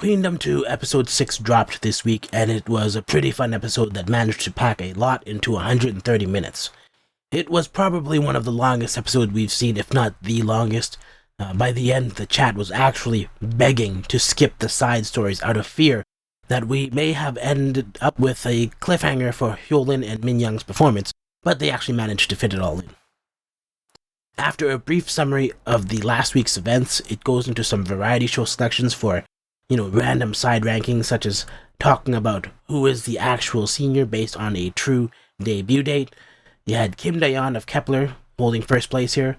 Queendom 2 episode 6 dropped this week, and it was a pretty fun episode that managed to pack a lot into 130 minutes. It was probably one of the longest episodes we've seen, if not the longest. By the end, the chat was actually begging to skip the side stories out of fear that we may have ended up with a cliffhanger for Hyolyn and Minyoung's performance, but they actually managed to fit it all in. After a brief summary of the last week's events, it goes into some variety show selections for, random side rankings, such as talking about who is the actual senior based on a true debut date. You had Kim Dayon of Kepler holding first place here,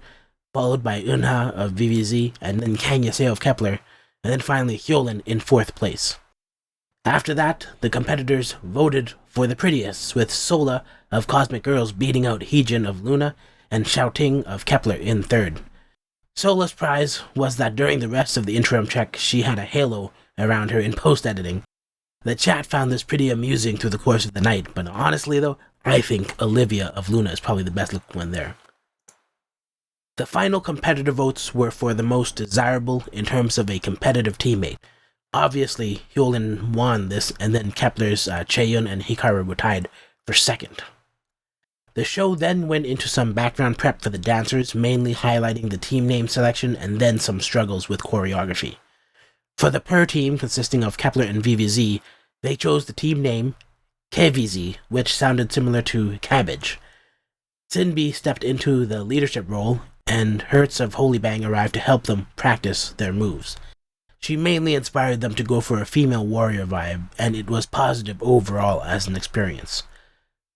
followed by Eunha of VVZ, and then Kang Yaseo of Kepler, and then finally Hyolyn in fourth place. After that, the competitors voted for the prettiest, with Sola of Cosmic Girls beating out Heejin of Luna, and Xiaoting of Kepler in third. Sola's prize was that during the rest of the interim check, she had a halo around her in post-editing. The chat found this pretty amusing through the course of the night, but honestly though, I think Olivia of Luna is probably the best looking one there. The final competitor votes were for the most desirable in terms of a competitive teammate. Obviously, Hyolyn won this, and then Kepler's Chaeyoung and Hikaru were tied for second. The show then went into some background prep for the dancers, mainly highlighting the team name selection and then some struggles with choreography. For the per team, consisting of Kepler and VVZ, they chose the team name KVZ, which sounded similar to cabbage. Sinbi stepped into the leadership role, and Hertz of Holy Bang arrived to help them practice their moves. She mainly inspired them to go for a female warrior vibe, and it was positive overall as an experience.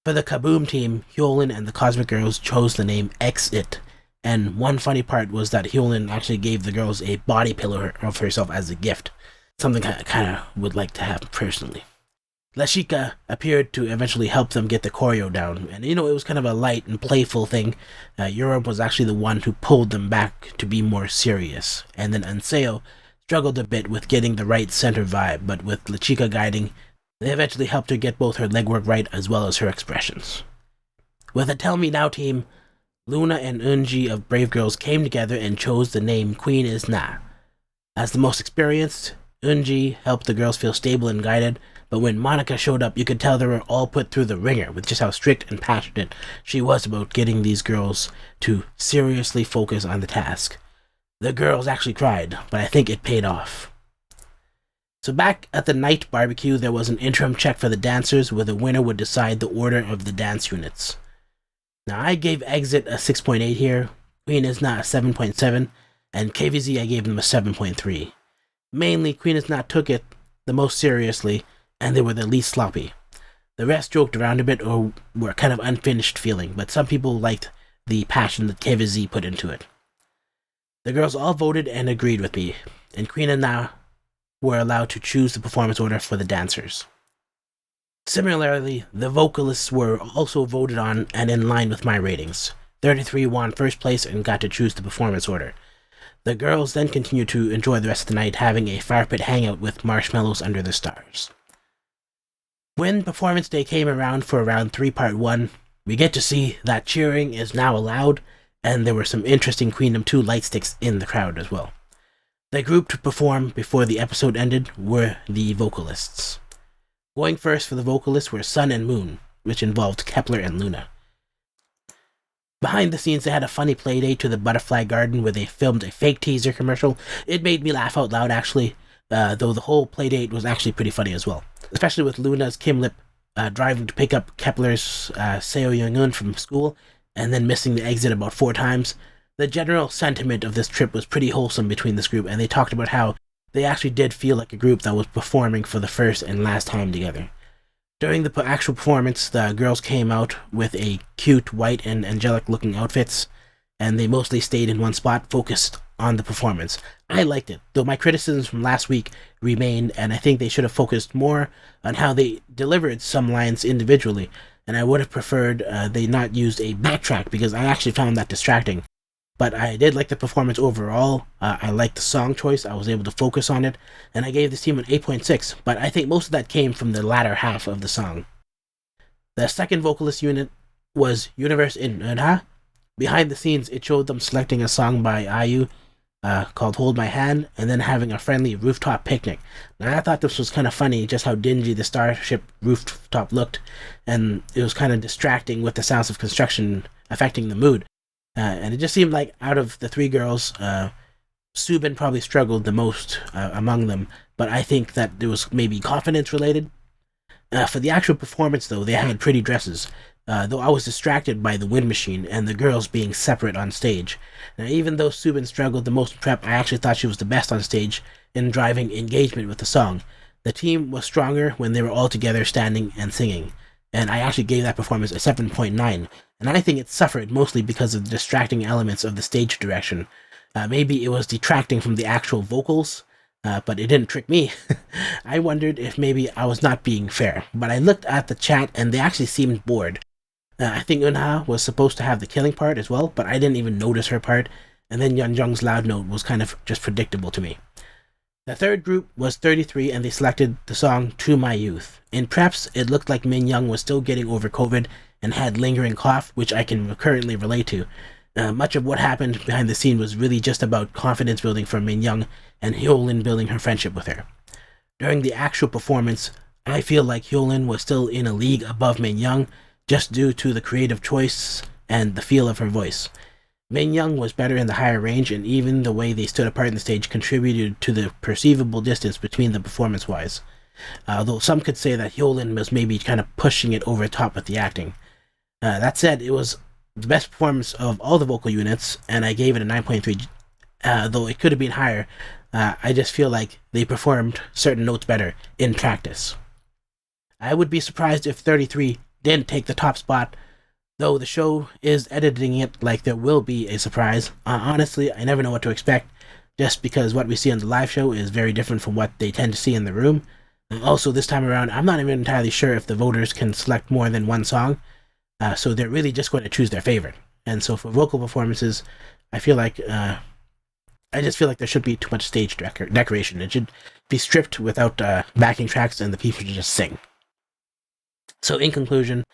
For the Kaboom team, Hyolyn and the Cosmic Girls chose the name X-It, and one funny part was that Hyolyn actually gave the girls a body pillow of herself as a gift, something I kind of would like to have personally. Lashika appeared to eventually help them get the choreo down, and it was kind of a light and playful thing. Europe was actually the one who pulled them back to be more serious, and then Anseo struggled a bit with getting the right center vibe, but with Lashika guiding, they eventually helped her get both her legwork right as well as her expressions. With the Tell Me Now team, Luna and Eunji of Brave Girls came together and chose the name Queen Is Na. As the most experienced, Eunji helped the girls feel stable and guided, but when Monica showed up, you could tell they were all put through the ringer with just how strict and passionate she was about getting these girls to seriously focus on the task. The girls actually cried, but I think it paid off. So back at the night barbecue, there was an interim check for the dancers where the winner would decide the order of the dance units. Now I gave Exit a 6.8 here, Queen Is Not a 7.7, and KVZ I gave them a 7.3. Mainly, Queen Is Not took it the most seriously, and they were the least sloppy. The rest joked around a bit or were kind of unfinished feeling, but some people liked the passion that KVZ put into it. The girls all voted and agreed with me, and Queen Is Not were allowed to choose the performance order for the dancers. Similarly, the vocalists were also voted on and in line with my ratings. 33 won first place and got to choose the performance order. The girls then continued to enjoy the rest of the night, having a fire pit hangout with marshmallows under the stars. When performance day came around for round 3 part 1, we get to see that cheering is now allowed, and there were some interesting Queendom 2 light sticks in the crowd as well. The group to perform before the episode ended were the vocalists. Going first for the vocalists were Sun and Moon, which involved Kepler and Luna. Behind the scenes, they had a funny playdate to the Butterfly Garden where they filmed a fake teaser commercial. It made me laugh out loud actually, though the whole playdate was actually pretty funny as well. Especially with Luna's Kim Lip driving to pick up Kepler's Seo Young-eun from school, and then missing the exit about 4 times. The general sentiment of this trip was pretty wholesome between this group, and they talked about how they actually did feel like a group that was performing for the first and last time together. During the actual performance, the girls came out with a cute white and angelic looking outfits, and they mostly stayed in one spot, focused on the performance. I liked it, though my criticisms from last week remained, and I think they should have focused more on how they delivered some lines individually, and I would have preferred they not used a backtrack because I actually found that distracting. But I did like the performance overall. I liked the song choice. I was able to focus on it. And I gave this team an 8.6. But I think most of that came from the latter half of the song. The second vocalist unit was Universe in Eunha. Behind the scenes, it showed them selecting a song by IU. called Hold My Hand, and then having a friendly rooftop picnic. Now, I thought this was kind of funny, just how dingy the Starship rooftop looked, and it was kind of distracting with the sounds of construction affecting the mood. And it just seemed like out of the three girls, Subin probably struggled the most among them, but I think that it was maybe confidence related. For the actual performance, though, they had pretty dresses, though I was distracted by the wind machine and the girls being separate on stage. Now, even though Subin struggled the most in prep, I actually thought she was the best on stage in driving engagement with the song. The team was stronger when they were all together standing and singing, and I actually gave that performance a 7.9, and I think it suffered mostly because of the distracting elements of the stage direction. Maybe it was detracting from the actual vocals, but it didn't trick me. I wondered if maybe I was not being fair, but I looked at the chat and they actually seemed bored. I think Eunha was supposed to have the killing part as well, but I didn't even notice her part, and then Yeonjung's loud note was kind of just predictable to me. The third group was 33 and they selected the song To My Youth. In preps, it looked like Min Young was still getting over COVID and had lingering cough, which I can currently relate to. Much of what happened behind the scene was really just about confidence building for Min Young and Hyolyn building her friendship with her. During the actual performance, I feel like Hyolyn was still in a league above Min Young just due to the creative choice and the feel of her voice. Min Young was better in the higher range, and even the way they stood apart in the stage contributed to the perceivable distance between them performance-wise. Though some could say that Hyolyn was maybe kind of pushing it over the top with the acting. That said, it was the best performance of all the vocal units, and I gave it a 9.3, though it could have been higher. I just feel like they performed certain notes better in practice. I would be surprised if 33 didn't take the top spot, though the show is editing it like there will be a surprise. Honestly, I never know what to expect, just because what we see on the live show is very different from what they tend to see in the room. Also, this time around, I'm not even entirely sure if the voters can select more than one song, so they're really just going to choose their favorite. And so for vocal performances, I feel like I just feel like there should be too much stage decoration. It should be stripped without backing tracks, and the people should just sing. So in conclusion,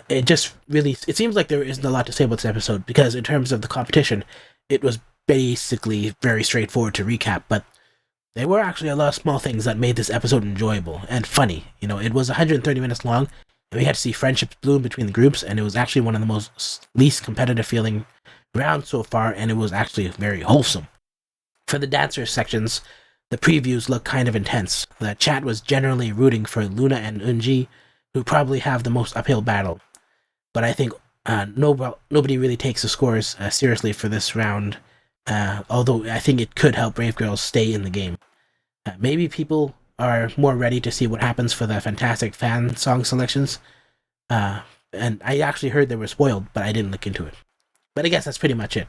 it seems like there isn't a lot to say about this episode, because in terms of the competition, it was basically very straightforward to recap, but there were actually a lot of small things that made this episode enjoyable and funny. It was 130 minutes long, and we had to see friendships bloom between the groups, and it was actually one of the most least competitive feeling rounds so far, and it was actually very wholesome. For the dancer sections, the previews looked kind of intense. The chat was generally rooting for Luna and Eunji, who probably have the most uphill battle. But I think nobody really takes the scores seriously for this round, although I think it could help Brave Girls stay in the game. Maybe people are more ready to see what happens for the fantastic fan song selections, and I actually heard they were spoiled, but I didn't look into it. But I guess that's pretty much it.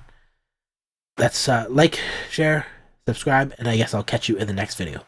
Let's like, share, subscribe, and I guess I'll catch you in the next video.